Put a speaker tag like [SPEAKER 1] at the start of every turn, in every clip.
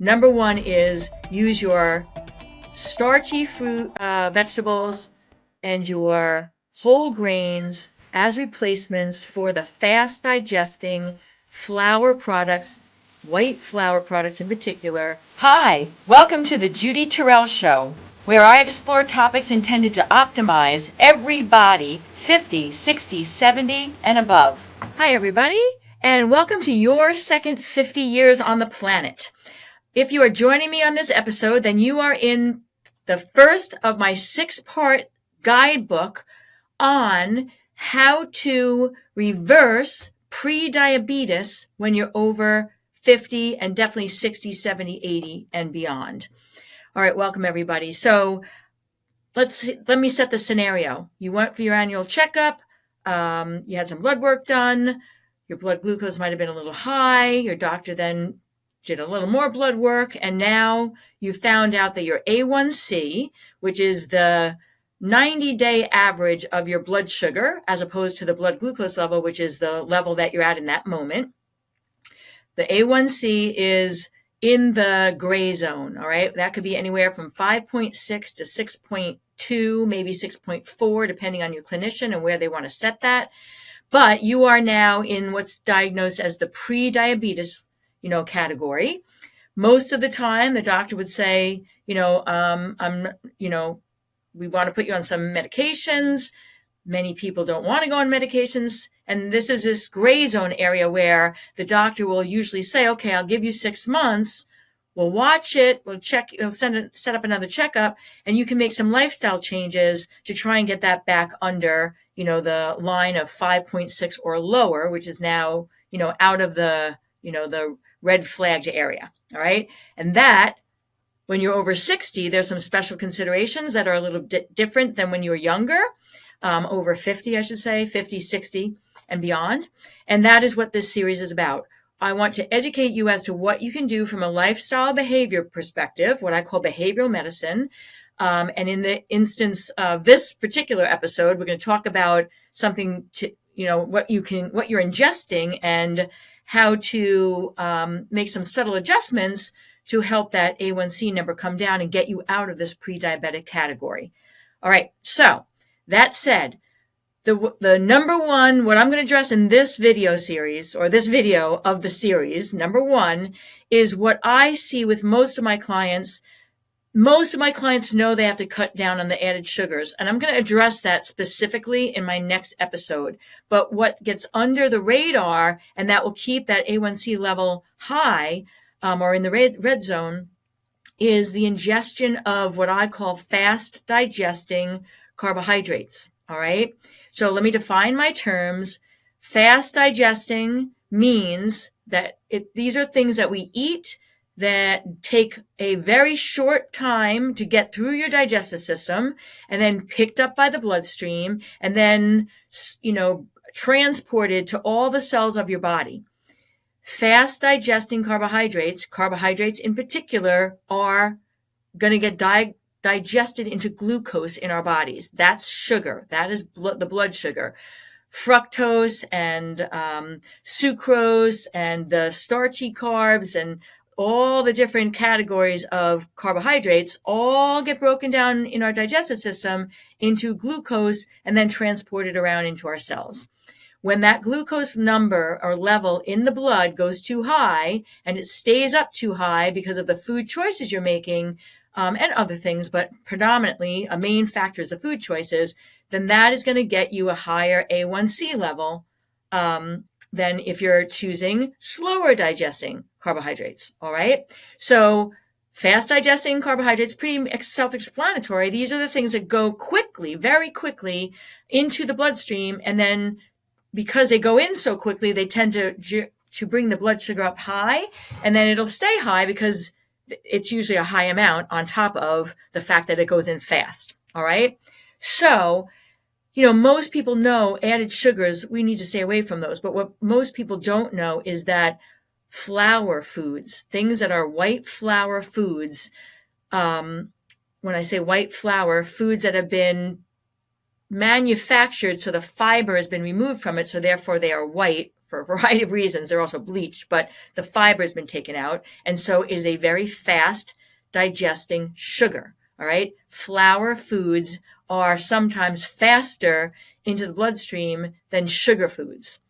[SPEAKER 1] Number one is use your starchy fruit, vegetables, and your whole grains as replacements for the fast digesting flour products, white flour products in particular. Hi, welcome to the Judy Terrell Show, where I explore topics intended to optimize every body 50, 60, 70, and above. Hi, everybody, and welcome to your second 50 years on the planet. If you are joining me on this episode, then you are in the first of my 6-part guidebook on how to reverse pre-diabetes when you're over 50 and definitely 60, 70, 80 and beyond. All right, welcome everybody. So let me set the scenario. You went for your annual checkup. You had some blood work done. Your blood glucose might have been a little high. Your doctor then did a little more blood work, and now you found out that your A1C, which is the 90-day average of your blood sugar, as opposed to the blood glucose level, which is the level that you're at in that moment. The A1C is in the gray zone, all right? That could be anywhere from 5.6 to 6.2, maybe 6.4, depending on your clinician and where they want to set that. But you are now in what's diagnosed as the pre-diabetes category. Most of the time, the doctor would say, we want to put you on some medications. Many people don't want to go on medications. And this is this gray zone area where the doctor will usually say, okay, I'll give you 6 months. We'll watch it. We'll check, set up another checkup, and you can make some lifestyle changes to try and get that back under, the line of 5.6 or lower, which is now, out of the red flagged area. All right. And that, when you're over 60, there's some special considerations that are a little different than when you were younger, over 50, I should say, 50, 60 and beyond. And that is what this series is about. I want to educate you as to what you can do from a lifestyle behavior perspective, what I call behavioral medicine. And in the instance of this particular episode, we're going to talk about something to, what you're ingesting and how to make some subtle adjustments to help that A1C number come down and get you out of this pre-diabetic category. All right. So that said, the number one, what I'm going to address in this video series, or this video of the series, number one, is what I see with most of my clients. Most of my clients know they have to cut down on the added sugars, and I'm going to address that specifically in my next episode. But what gets under the radar, and that will keep that A1C level high, or in the red zone, is the ingestion of what I call fast digesting carbohydrates. All right. So let me define my terms. Fast digesting means that these are things that we eat that take a very short time to get through your digestive system and then picked up by the bloodstream and then, transported to all the cells of your body. Fast digesting carbohydrates in particular, are going to get digested into glucose in our bodies. That's sugar. That is the blood sugar. Fructose and sucrose and the starchy carbs and all the different categories of carbohydrates all get broken down in our digestive system into glucose and then transported around into our cells. When that glucose number or level in the blood goes too high, and it stays up too high because of the food choices you're making, and other things, but predominantly a main factor is the food choices, then that is going to get you a higher A1C level than if you're choosing slower digesting carbohydrates. All right. So fast digesting carbohydrates, pretty self-explanatory. These are the things that go quickly, very quickly into the bloodstream. And then because they go in so quickly, they tend to bring the blood sugar up high, and then it'll stay high because it's usually a high amount on top of the fact that it goes in fast. All right. So, most people know added sugars, we need to stay away from those. But what most people don't know is that flour foods, things that are white flour foods, when I say white flour, foods that have been manufactured so the fiber has been removed from it, so therefore they are white for a variety of reasons. They're also bleached, but the fiber has been taken out. And so it is a very fast digesting sugar. All right. Flour foods are sometimes faster into the bloodstream than sugar foods.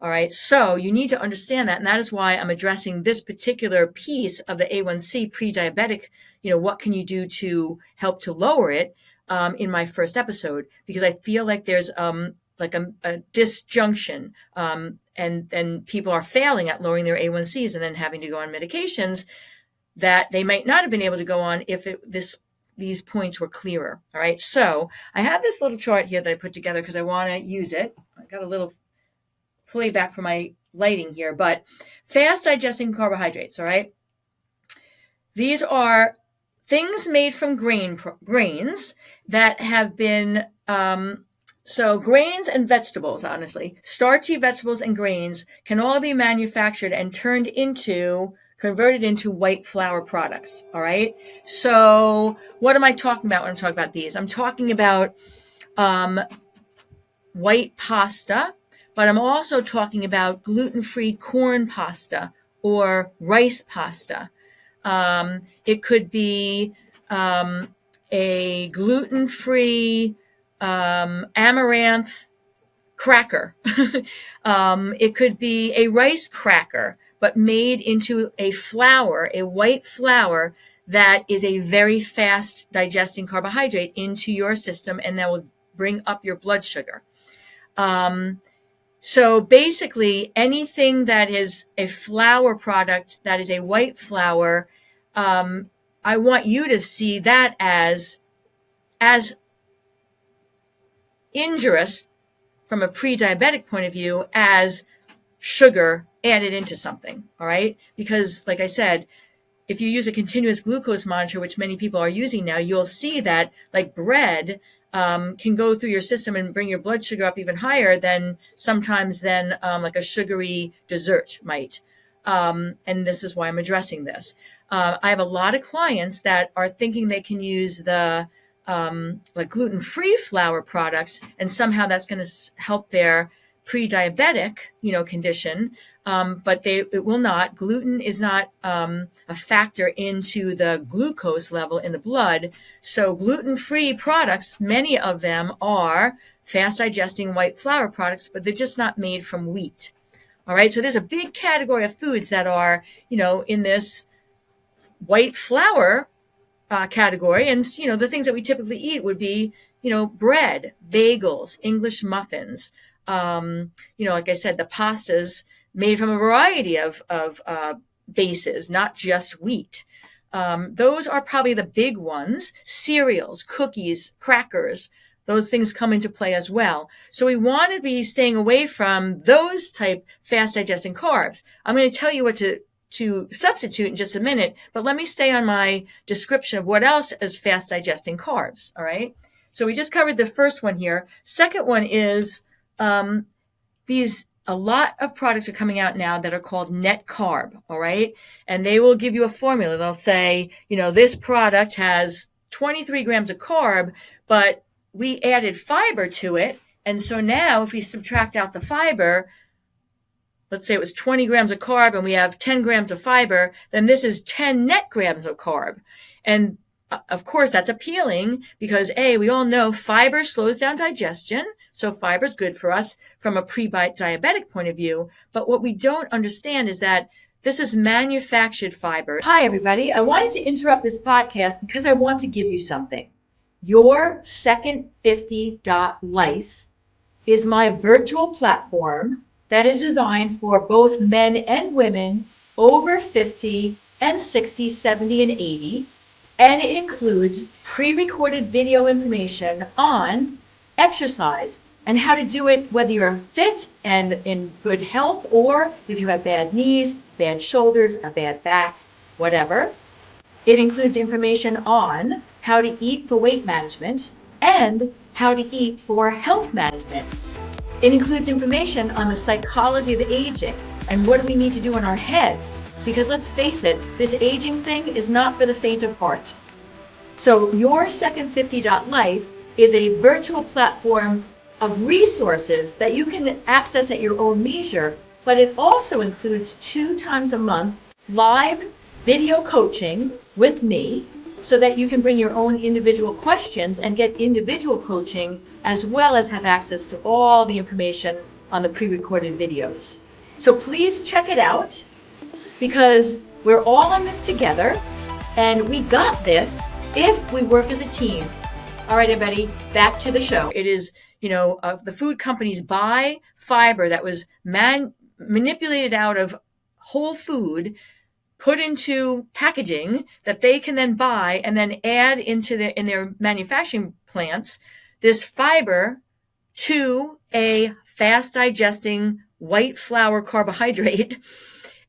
[SPEAKER 1] All right. So you need to understand that. And that is why I'm addressing this particular piece of the A1C pre-diabetic. What can you do to help to lower it in my first episode? Because I feel like there's like a disjunction and people are failing at lowering their A1Cs and then having to go on medications that they might not have been able to go on if these points were clearer. All right. So I have this little chart here that I put together because I want to use it. I got a little playback for my lighting here, but fast digesting carbohydrates. All right. These are things made from grains that have been, so grains and vegetables, honestly, starchy vegetables and grains can all be manufactured and converted into white flour products. All right. So what am I talking about when I'm talking about these? I'm talking about white pasta, but I'm also talking about gluten-free corn pasta or rice pasta. It could be a gluten-free amaranth cracker. It could be a rice cracker, but made into a white flour that is a very fast digesting carbohydrate into your system, and that will bring up your blood sugar. So basically, anything that is a flour product that is a white flour, I want you to see that as injurious from a pre-diabetic point of view as sugar added into something. All right. Because like I said, if you use a continuous glucose monitor, which many people are using now, you'll see that like bread can go through your system and bring your blood sugar up even higher than like a sugary dessert might. And this is why I'm addressing this. I have a lot of clients that are thinking they can use the like gluten-free flour products, and somehow that's going to help their pre-diabetic, condition. But it will not. Gluten is not a factor into the glucose level in the blood. So gluten-free products, many of them are fast digesting white flour products, but they're just not made from wheat. All right. So there's a big category of foods that are, in this white flour category. And, the things that we typically eat would be, bread, bagels, English muffins. Like I said, the pastas made from a variety of bases, not just wheat. Those are probably the big ones. Cereals, cookies, crackers, those things come into play as well. So we want to be staying away from those type fast digesting carbs. I'm going to tell you what to substitute in just a minute, but let me stay on my description of what else is fast digesting carbs. All right. So we just covered the first one here. Second one is a lot of products are coming out now that are called net carb. All right. And they will give you a formula. They'll say, this product has 23 grams of carb, but we added fiber to it. And so now if we subtract out the fiber, let's say it was 20 grams of carb and we have 10 grams of fiber, then this is 10 net grams of carb. And of course, that's appealing because we all know fiber slows down digestion. So fiber is good for us from a pre-diabetic point of view. But what we don't understand is that this is manufactured fiber. Hi, everybody. I wanted to interrupt this podcast because I want to give you something. Your Second 50.life is my virtual platform that is designed for both men and women over 50 and 60, 70, and 80. And it includes pre-recorded video information on exercise and how to do it whether you're fit and in good health or if you have bad knees, bad shoulders, a bad back, whatever. It includes information on how to eat for weight management and how to eat for health management. It includes information on the psychology of aging and what do we need to do in our heads. Because let's face it, this aging thing is not for the faint of heart. So your Second 50.life is a virtual platform of resources that you can access at your own leisure but it also includes 2 times a month live video coaching with me so that you can bring your own individual questions and get individual coaching as well as have access to all the information on the pre-recorded videos. So please check it out because we're all in this together and we got this if we work as a team. All right, everybody, back to the show. It is, the food companies buy fiber that was manipulated out of whole food, put into packaging that they can then buy and then add in their manufacturing plants this fiber to a fast digesting white flour carbohydrate.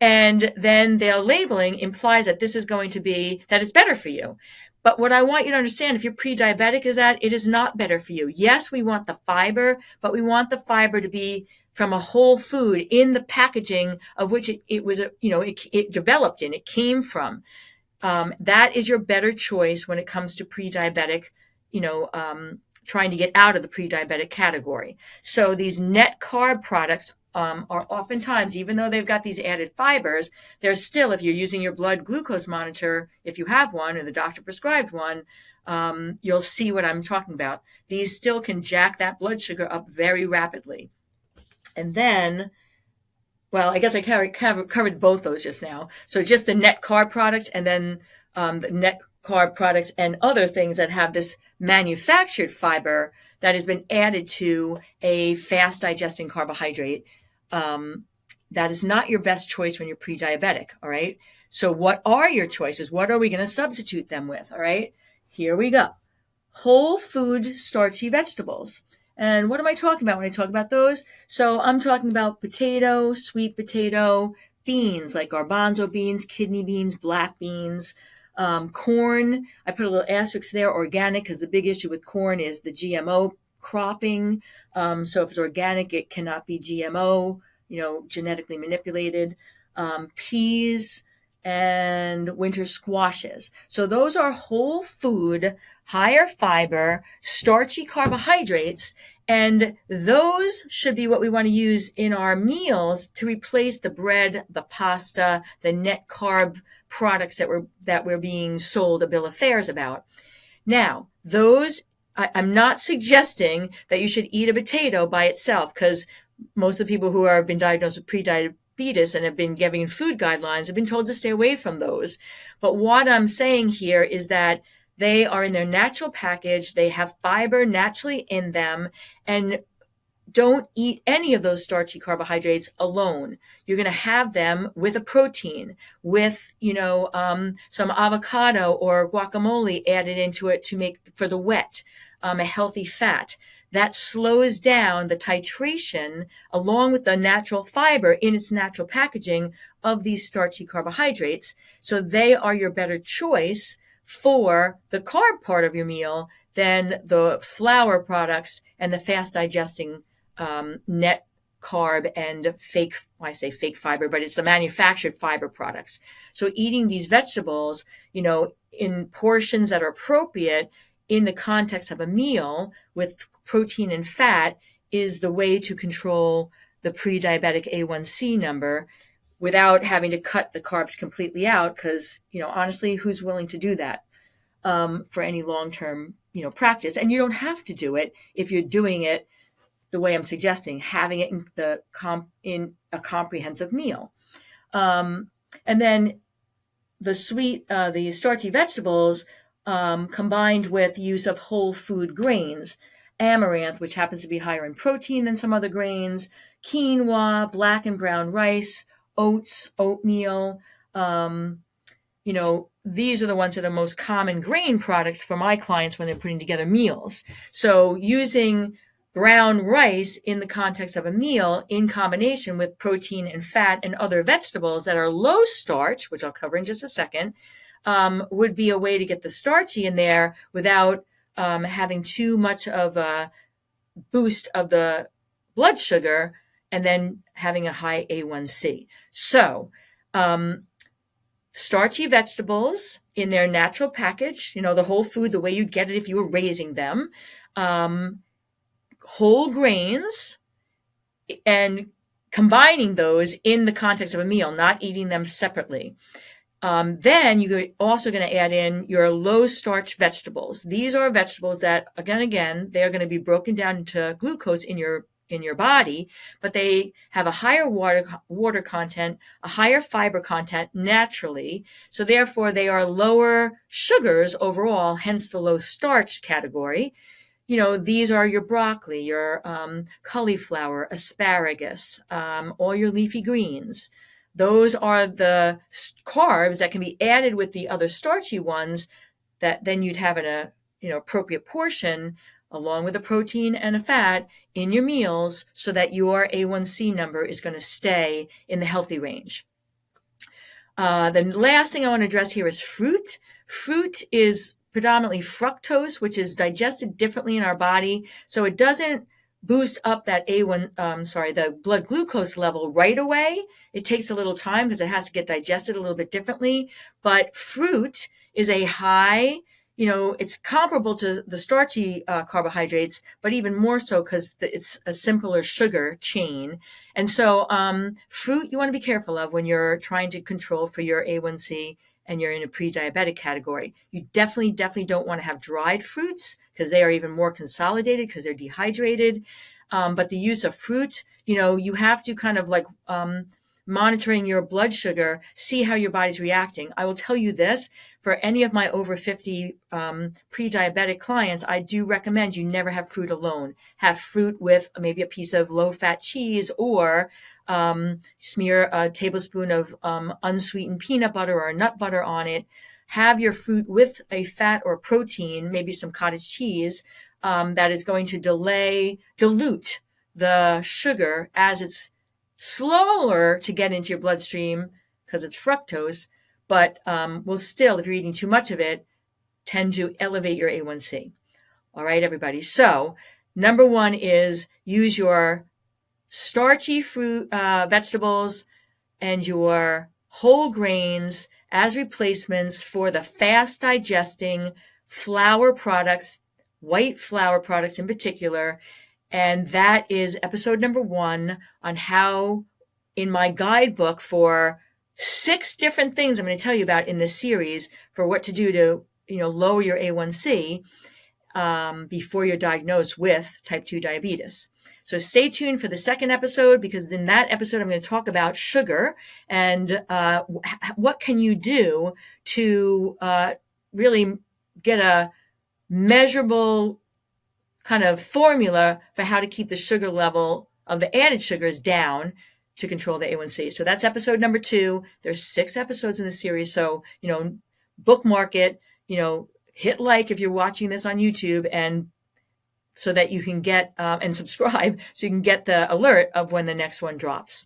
[SPEAKER 1] And then their labeling implies that this is going to be, that it's better for you. But what I want you to understand, if you're pre-diabetic, is that it is not better for you. Yes, we want the fiber, but we want the fiber to be from a whole food in the packaging of which it was, it developed in, it came from. That is your better choice when it comes to pre-diabetic, trying to get out of the pre-diabetic category. So these net carb products are oftentimes, even though they've got these added fibers, there's still, if you're using your blood glucose monitor, if you have one or the doctor prescribed one, you'll see what I'm talking about. These still can jack that blood sugar up very rapidly. And then, well, I guess I covered both those just now. So just the net carb products and then the net carb products and other things that have this manufactured fiber that has been added to a fast digesting carbohydrate. That is not your best choice when you're pre-diabetic. All right. So what are your choices? What are we going to substitute them with? All right. Here we go. Whole food starchy vegetables. And what am I talking about when I talk about those? So I'm talking about potato, sweet potato, beans like garbanzo beans, kidney beans, black beans, corn. I put a little asterisk there, organic, because the big issue with corn is the GMO cropping. So if it's organic, it cannot be GMO, genetically manipulated. Peas and winter squashes. So those are whole food, higher fiber, starchy carbohydrates, and those should be what we want to use in our meals to replace the bread, the pasta, the net carb products that we're being sold a bill of fares about. Now, I'm not suggesting that you should eat a potato by itself, because most of the people who have been diagnosed with pre-diabetes and have been given food guidelines have been told to stay away from those. But what I'm saying here is that they are in their natural package. They have fiber naturally in them, and don't eat any of those starchy carbohydrates alone. You're going to have them with a protein, with, some avocado or guacamole added into it to make for the wet, a healthy fat. That slows down the titration along with the natural fiber in its natural packaging of these starchy carbohydrates. So they are your better choice for the carb part of your meal than the flour products and the fast digesting net carb and fake, I say fake fiber, but it's the manufactured fiber products. So eating these vegetables, in portions that are appropriate in the context of a meal with protein and fat is the way to control the pre-diabetic A1C number without having to cut the carbs completely out. Because, honestly, who's willing to do that for any long-term, practice? And you don't have to do it if you're doing it the way I'm suggesting, having it in a comprehensive meal. And then the starchy vegetables combined with use of whole food grains, amaranth, which happens to be higher in protein than some other grains, quinoa, black and brown rice, oats, oatmeal. These are the ones that are most common grain products for my clients when they're putting together meals. So using brown rice in the context of a meal in combination with protein and fat and other vegetables that are low starch, which I'll cover in just a second, would be a way to get the starchy in there without having too much of a boost of the blood sugar and then having a high A1C. So starchy vegetables in their natural package, the whole food, the way you'd get it if you were raising them, whole grains, and combining those in the context of a meal, not eating them separately. Then you're also going to add in your low starch vegetables. These are vegetables that, again, they're going to be broken down into glucose in your body, but they have a higher water content, a higher fiber content naturally. So therefore they are lower sugars overall, hence the low starch category. These are your broccoli, your cauliflower, asparagus, all your leafy greens. Those are the carbs that can be added with the other starchy ones that then you'd have in a appropriate portion along with a protein and a fat in your meals so that your A1C number is going to stay in the healthy range. The last thing I want to address here is fruit. Fruit is predominantly fructose, which is digested differently in our body. So it doesn't boost up that the blood glucose level right away. It takes a little time because it has to get digested a little bit differently. But fruit is a high, it's comparable to the starchy carbohydrates, but even more so because it's a simpler sugar chain. And so fruit you want to be careful of when you're trying to control for your A1C and you're in a pre-diabetic category. You definitely don't want to have dried fruits because they are even more consolidated because they're dehydrated. But the use of fruit, you have to kind of like monitoring your blood sugar, see how your body's reacting. I will tell you this, for any of my over 50 pre-diabetic clients, I do recommend you never have fruit alone. Have fruit with maybe a piece of low-fat cheese or smear a tablespoon of unsweetened peanut butter or nut butter on it. Have your fruit with a fat or protein, maybe some cottage cheese, that is going to dilute the sugar as it's slower to get into your bloodstream because it's fructose, but will still, if you're eating too much of it, tend to elevate your A1C. All right, everybody. So number one is use your starchy fruit, vegetables and your whole grains as replacements for the fast digesting flour products, white flour products in particular. And that is episode number 1 on how, in my guidebook for 6 different things I'm going to tell you about in this series for what to do to, lower your A1C before you're diagnosed with type 2 diabetes. So stay tuned for the second episode, because in that episode, I'm going to talk about sugar and what can you do to really get a measurable kind of formula for how to keep the sugar level of the added sugars down to control the A1C. So that's episode number 2. There's 6 episodes in the series. So, bookmark it, hit like if you're watching this on YouTube, and so that you can get, and subscribe so you can get the alert of when the next one drops.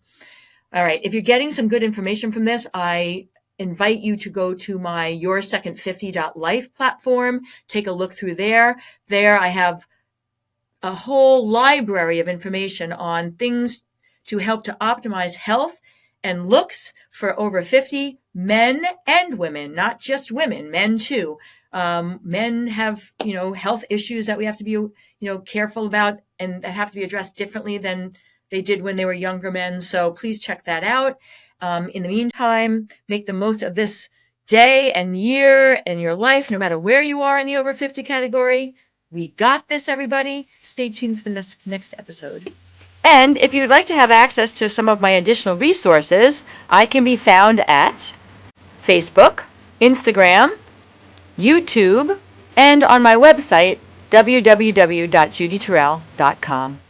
[SPEAKER 1] All right. If you're getting some good information from this, I invite you to go to my yoursecond50.life platform. Take a look through there. There I have a whole library of information on things to help to optimize health and looks for over 50 men and women, not just women, men too. Men have, health issues that we have to be, careful about and that have to be addressed differently than they did when they were younger men. So please check that out. In the meantime, make the most of this day and year in your life, no matter where you are in the over 50 category. We got this, everybody. Stay tuned for the next episode. And if you'd like to have access to some of my additional resources, I can be found at Facebook, Instagram, YouTube, and on my website, www.judyterrell.com.